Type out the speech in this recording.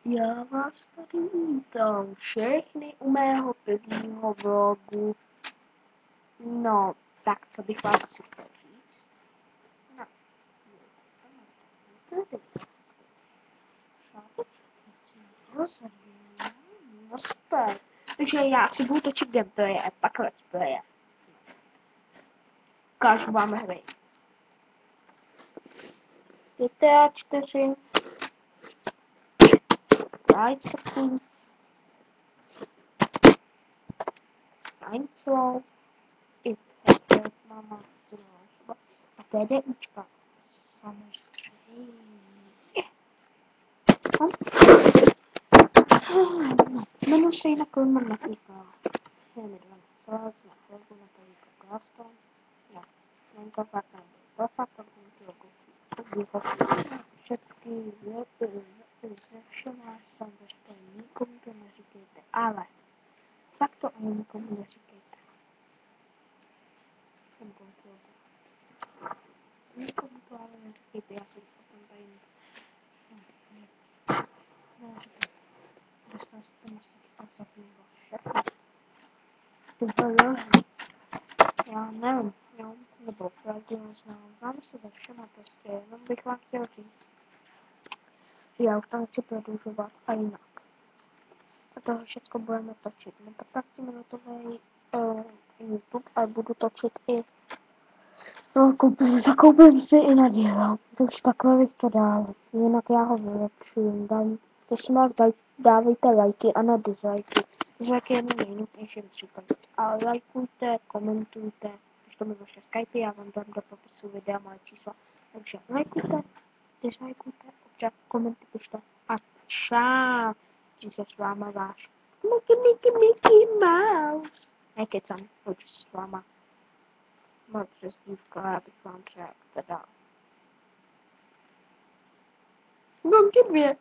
Já vás tady vítám všechny u mého prvního vlogu. No, tak co bych vám asi chtěl říct? No, no super. Takže já si budu točit gameplaye, pak let's playe. Ukážu vám hry. GTA 4, Ride Seconds, Science Row, i Pepper, Mama, a TDIčka. Samozřejmě. Jmenuji se jinak Roman Naklíká. Je mi 12 let, na chvilku na Pelíka Glaston. Já. Nenka fakta nebo profakta, všechny ze všeho jsem dostal, nikomu to neříkejte, ale fakt to ani nikomu neříkejte. Jsem kontrolou. Nikomu to ale neříkejte, já jsem potom tady nic. Neříkejte. Dostal jste mi a zapnul všechno. Já nevím, jo, nebo pravdu neznám. Vám se ze všema prostě, jenom bych vám chtěl říct. Já už to nechci prodlužovat a jinak. A toho všechno budeme točit. Mám 15-minutový YouTube a budu točit i zakoupím si i na dílo. To už takhle bych to dál. Jinak já ho vylepším. Prosím vás, dávejte lajky a na dislajky. Dislajky je není nutnější říkat. A lajkujte, komentujte. Když to mi vaše Skype, já vám dám do popisu videa moje čísla. Takže lajkujte, dislajkujte, občas komenty pište. A čau. Že se s váma váš Mickey Mouse. Nekecam, hoďu se s váma. Moje přezdívka, já bych vám řekl teda. Mám tě dvě.